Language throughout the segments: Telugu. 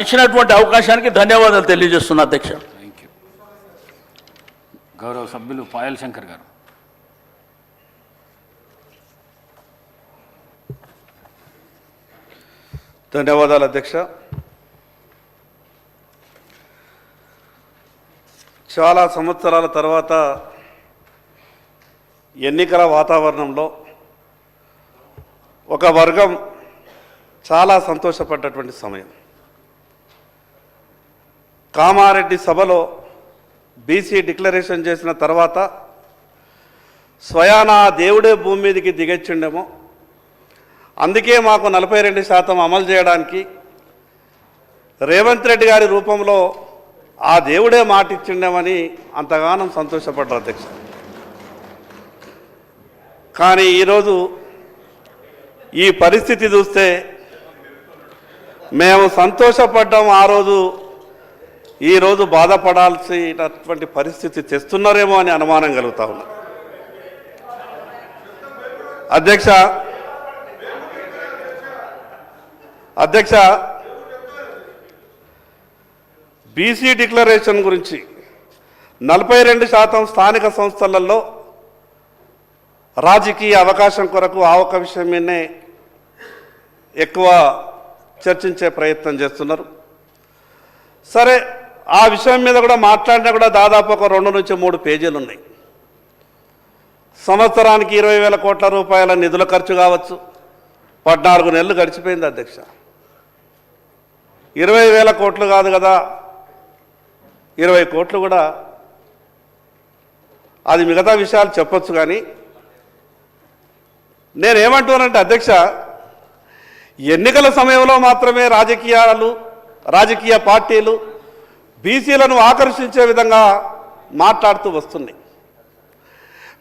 ఇచ్చినటువంటి అవకాశానికి ధన్యవాదాలు తెలియజేస్తున్నా అధ్యక్ష. Thank you. గౌరవ సభ్యులు పాయల్ శంకర్ గారు. ధన్యవాదాలు అధ్యక్ష. చాలా సంవత్సరాల తర్వాత ఎన్నికల వాతావరణంలో ఒక వర్గం చాలా సంతోషపడ్డటువంటి సమయం. కామారెడ్డి సభలో బీసీ డిక్లరేషన్ చేసిన తర్వాత స్వయానా దేవుడే భూమి మీదకి దిగొచ్చిండేమో, అందుకే మాకు 42% అమలు చేయడానికి రేవంత్ రెడ్డి గారి రూపంలో ఆ దేవుడే మాట ఇచ్చిండేమని అంతగానం సంతోషపడ్డారు అధ్యక్ష. కానీ ఈరోజు ఈ పరిస్థితి చూస్తే మేము సంతోషపడ్డాం ఆ రోజు, ఈరోజు బాధపడాల్సినటువంటి పరిస్థితి తెస్తున్నారేమో అని అనుమానం కలుగుతా ఉన్నా. అధ్యక్ష బీసీ డిక్లరేషన్ గురించి 42% స్థానిక సంస్థలలో రాజకీయ అవకాశం కొరకు ఆ ఒక్క విషయం మీదనే ఎక్కువ చర్చించే ప్రయత్నం చేస్తున్నారు. సరే, ఆ విషయం మీద కూడా మాట్లాడినా కూడా దాదాపు ఒక 2 నుంచి 3 పేజీలు ఉన్నాయి. సంవత్సరానికి 20,000 కోట్ల రూపాయల నిధుల ఖర్చు కావచ్చు. 14 నెలలు గడిచిపోయింది అధ్యక్ష. 20,000 కోట్లు కాదు కదా, 20 కోట్లు కూడా అది మిగతా విషయాలు చెప్పొచ్చు. కానీ నేనేమంటున్నానంటే అధ్యక్ష, ఎన్నికల సమయంలో మాత్రమే రాజకీయ పార్టీలు బీసీలను ఆకర్షించే విధంగా మాట్లాడుతూ వస్తున్నాయి.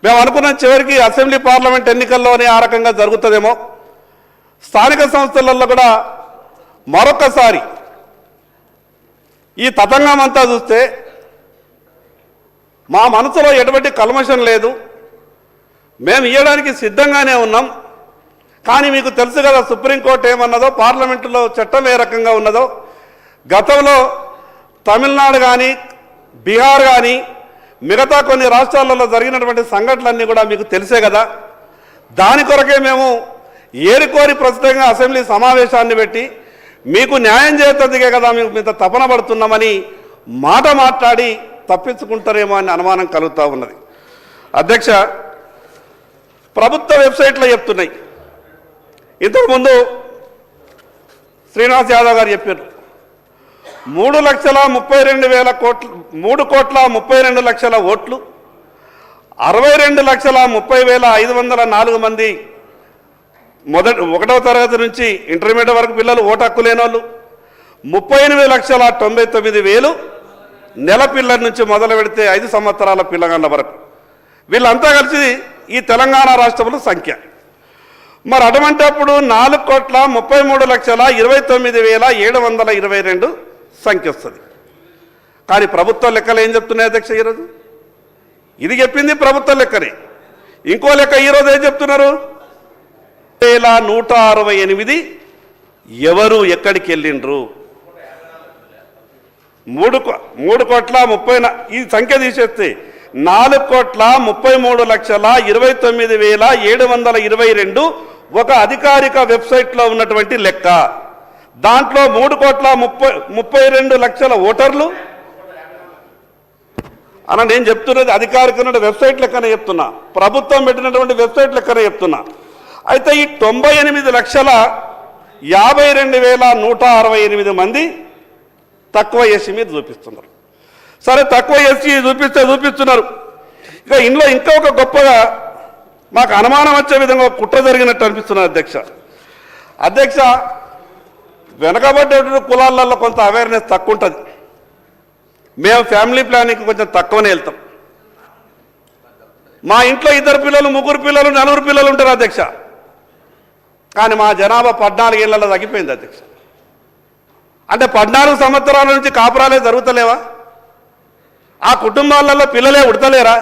మేము అనుకున్న చివరికి అసెంబ్లీ పార్లమెంట్ ఎన్నికల్లోనే ఆ రకంగా జరుగుతుందేమో, స్థానిక సంస్థలలో కూడా మరొకసారి ఈ తతంగం అంతా చూస్తే మా మనసులో ఎటువంటి కల్మషం లేదు, మేము ఇవ్వడానికి సిద్ధంగానే ఉన్నాం. కానీ మీకు తెలుసు కదా సుప్రీంకోర్టు ఏమన్నదో, పార్లమెంటులో చట్టం ఏ రకంగా ఉన్నదో. గతంలో తమిళనాడు కానీ బీహార్ కానీ మిగతా కొన్ని రాష్ట్రాలలో జరిగినటువంటి సంఘటనలన్నీ కూడా మీకు తెలిసే కదా. దాని కొరకే మేము ఏరుకోరి ప్రస్తుతంగా అసెంబ్లీ సమావేశాన్ని పెట్టి మీకు న్యాయం చేసేందుకే కదా మేము ఇంత తపన పడుతున్నామని మాట్లాడి తప్పించుకుంటారేమో అని అనుమానం కలుగుతూ ఉన్నది. అధ్యక్ష, ప్రభుత్వ వెబ్సైట్లో చెప్తున్నాయి. ఇంతకుముందు శ్రీనివాస్ యాదవ్ గారు చెప్పారు 3,32,000 కోట్లు, 3,32,00,000 ఓట్లు, 62,30,504 మంది 1వ తరగతి నుంచి ఇంటర్మీడియట్ వరకు పిల్లలు ఓటు హక్కు లేని వాళ్ళు, 38,99,000 నెల పిల్లల నుంచి మొదలు పెడితే 5 సంవత్సరాల పిల్లగాళ్ళ వరకు, వీళ్ళంతా కలిసి ఈ తెలంగాణ రాష్ట్రంలో సంఖ్య. మరి అటువంటిప్పుడు 4,33,29,722 సంఖ్య వస్తుంది. కానీ ప్రభుత్వ లెక్కలు ఏం చెప్తున్నాయి అధ్యక్ష ఈరోజు? ఇది చెప్పింది ప్రభుత్వ లెక్కనే. ఇంకో లెక్క ఈరోజు ఏం చెప్తున్నారు? 1,168 ఎవరు ఎక్కడికి వెళ్ళిండ్రు? 3,30,00,000 ఈ సంఖ్య తీసేస్తే 4,33,29,722 ఒక అధికారిక వెబ్సైట్లో ఉన్నటువంటి లెక్క. దాంట్లో 3,32,00,000 ఓటర్లు అన్న. నేను చెప్తున్నది అధికారిక వెబ్సైట్ లెక్కనే చెప్తున్నా, ప్రభుత్వం పెట్టినటువంటి వెబ్సైట్ లెక్కనే చెప్తున్నా. అయితే ఈ 98,52,168 మంది తక్కువ ఎస్సీ మీద చూపిస్తున్నారు. సరే, తక్కువ ఎస్సీ చూపిస్తున్నారు. ఇక ఇందులో ఇంకా ఒక గొప్పగా మాకు అనుమానం వచ్చే విధంగా కుట్ర జరిగినట్టు అనిపిస్తున్నారు అధ్యక్ష. వెనకబడ్డ కులాలలో కొంత అవేర్నెస్ తక్కువ ఉంటుంది. మేము ఫ్యామిలీ ప్లానింగ్కి కొంచెం తక్కువనే వెళ్తాం. మా ఇంట్లో 2 పిల్లలు, 3 పిల్లలు, 4 పిల్లలు ఉంటారు అధ్యక్ష. కానీ మా జనాభా 14 ఏళ్లలో తగ్గిపోయింది అధ్యక్ష. అంటే 14 సంవత్సరాల నుంచి కాపురాలే జరుగుతలేవా? ఆ కుటుంబాలలో పిల్లలే ఉడతలేరా?